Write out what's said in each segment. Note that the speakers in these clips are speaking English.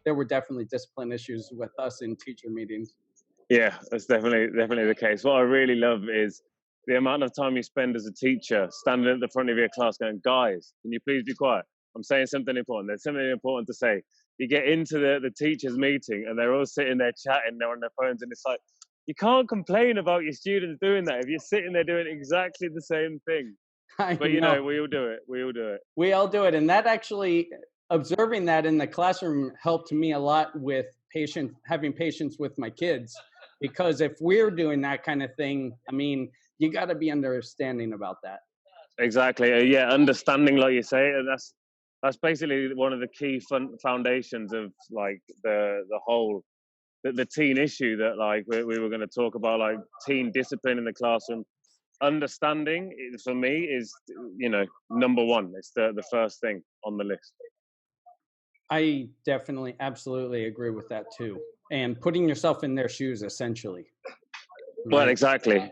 there were definitely discipline issues with us in teacher meetings. Yeah, that's definitely the case. What I really love is the amount of time you spend as a teacher standing at the front of your class going, guys, can you please be quiet? I'm saying something important. There's something important to say. You get into the teachers' meeting and they're all sitting there chatting, they're on their phones, and it's like, you can't complain about your students doing that if you're sitting there doing exactly the same thing. But, we all do it. We all do it. We all do it. And that actually, observing that in the classroom helped me a lot with having patience with my kids. Because if we're doing that kind of thing, I mean, you got to be understanding about that. Exactly. Yeah, understanding, like you say, and that's basically one of the key foundations of like the whole the teen issue that like we were going to talk about, like teen discipline in the classroom. Understanding for me is number one. It's the first thing on the list. I definitely, absolutely agree with that too. And putting yourself in their shoes, essentially. Right? Well, exactly.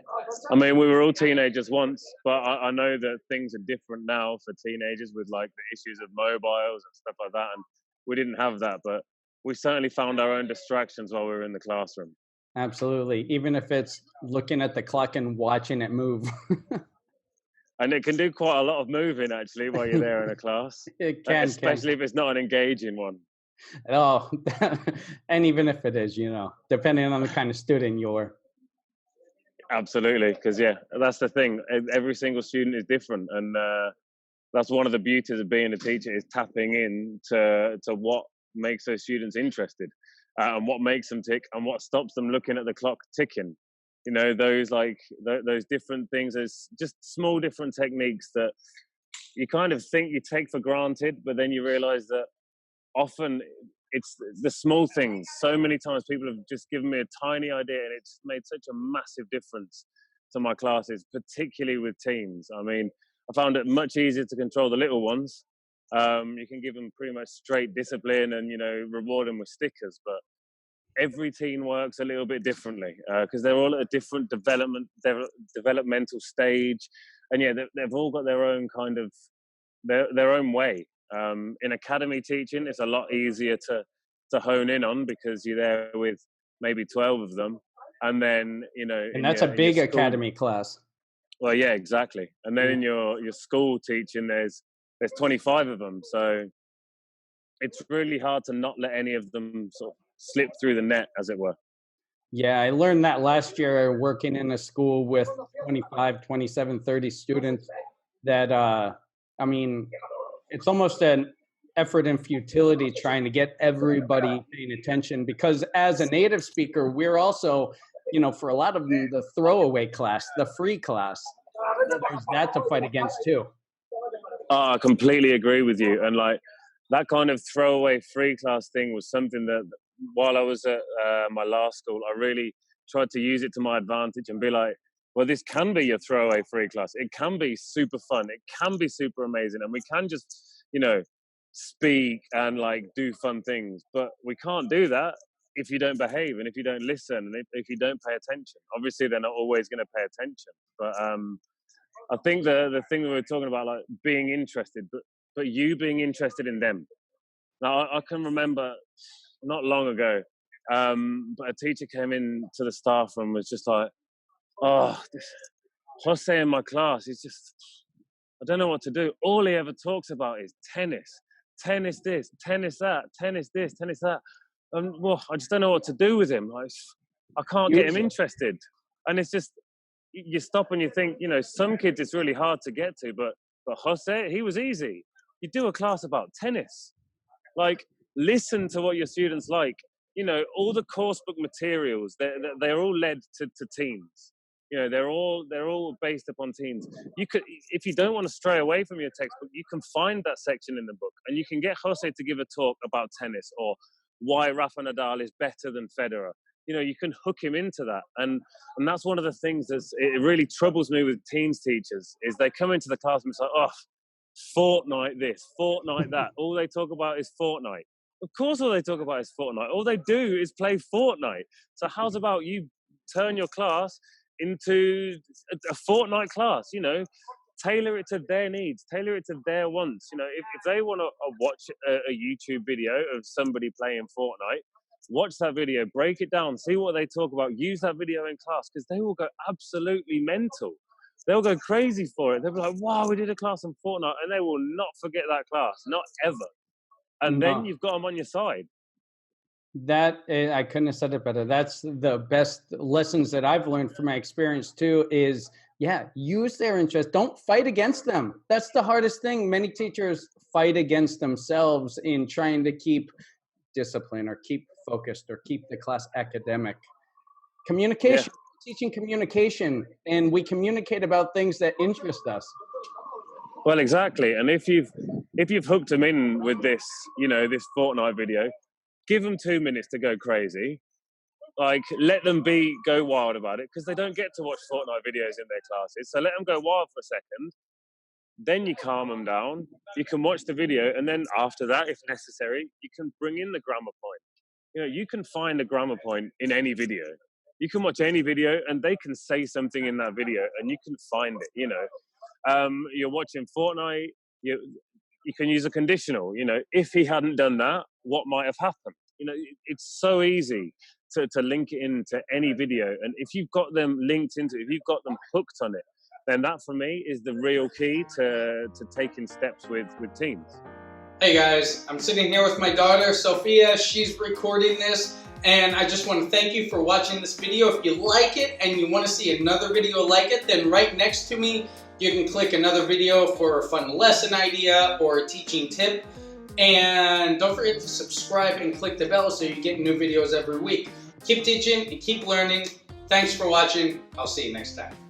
I mean, we were all teenagers once, but I know that things are different now for teenagers with like the issues of mobiles and stuff like that. And we didn't have that, but we certainly found our own distractions while we were in the classroom. Absolutely. Even if it's looking at the clock and watching it move. And it can do quite a lot of moving, actually, while you're there in a class. It can. Especially if it's not an engaging one. Oh, and even if it is, depending on the kind of student you're. Absolutely, because, yeah, that's the thing. Every single student is different. And that's one of the beauties of being a teacher, is tapping in to what makes those students interested and what makes them tick and what stops them looking at the clock ticking. Those those different things. There's just small different techniques that you kind of think you take for granted, but then you realize that often it's the small things. So many times people have just given me a tiny idea and it's made such a massive difference to my classes, particularly with teens. I mean, I found it much easier to control the little ones. You can give them pretty much straight discipline and, reward them with stickers, but every teen works a little bit differently because they're all at a different developmental stage, and they've all got their own kind of their own way. In academy teaching, it's a lot easier to hone in on because you're there with maybe 12 of them, and then and that's a big academy class. Well, yeah, exactly. And then in your school teaching, there's 25 of them, so it's really hard to not let any of them sort of slip through the net, as it were. Yeah, I learned that last year working in a school with 25, 27, 30 students that, I mean, it's almost an effort in futility trying to get everybody paying attention, because as a native speaker, we're also, for a lot of them, the throwaway class, the free class. There's that to fight against too. I completely agree with you. And like that kind of throwaway free class thing was something that while I was at my last school, I really tried to use it to my advantage and be like, well, this can be your throwaway free class. It can be super fun. It can be super amazing. And we can just, speak and like do fun things. But we can't do that if you don't behave and if you don't listen and if you don't pay attention. Obviously, they're not always going to pay attention. But I think the thing that we were talking about, like being interested, but you being interested in them. Now, I can remember not long ago, but a teacher came in to the staff room and was just like, oh, Jose in my class, he's just, I don't know what to do. All he ever talks about is tennis this, tennis that, tennis this, tennis that. And well, I just don't know what to do with him. I can't get him interested. And it's just, you stop and you think, some kids it's really hard to get to, but Jose, he was easy. You do a class about tennis. Like, listen to what your students like. All the course book materials, they're all led to teens. They're all based upon teens. You could, if you don't want to stray away from your textbook, you can find that section in the book, and you can get Jose to give a talk about tennis or why Rafa Nadal is better than Federer. You can hook him into that, and that's one of the things that it really troubles me with teens teachers is they come into the class and it's like, oh, Fortnite this, Fortnite that. All they talk about is Fortnite. Of course, all they talk about is Fortnite. All they do is play Fortnite. So how's about you turn your class into a Fortnite class? tailor it to their needs, tailor it to their wants. You know, if they want to watch a YouTube video of somebody playing Fortnite, watch that video, break it down, see what they talk about, use that video in class, because they will go absolutely mental. They'll go crazy for it. They'll be like, wow, we did a class on Fortnite, and they will not forget that class, not ever. And then No. you've got them on your side. That I couldn't have said it better. That's the best lessons that I've learned from my experience too, is yeah, use their interest. Don't fight against them. That's the hardest thing. Many teachers fight against themselves in trying to keep discipline or keep focused or keep the class academic. Communication, teaching communication, and we communicate about things that interest us. Well, exactly. And if you've hooked them in with this, you know, this Fortnite video, give them 2 minutes to go crazy. Like, let them go wild about it, because they don't get to watch Fortnite videos in their classes. So let them go wild for a second. Then you calm them down. You can watch the video, and then after that, if necessary, you can bring in the grammar point. You know, you can find a grammar point in any video. You can watch any video, and they can say something in that video, and you can find it. You know, you're watching Fortnite. You can use a conditional. You know, if he hadn't done that, what might have happened? You know, it's so easy to link it into any video. And if you've got them linked into it, if you've got them hooked on it, then that for me is the real key to taking steps with teams. Hey guys, I'm sitting here with my daughter, Sophia. She's recording this, and I just want to thank you for watching this video. If you like it and you want to see another video like it, then right next to me, you can click another video for a fun lesson idea or a teaching tip. And don't forget to subscribe and click the bell so you get new videos every week. Keep teaching and keep learning. Thanks for watching. I'll see you next time.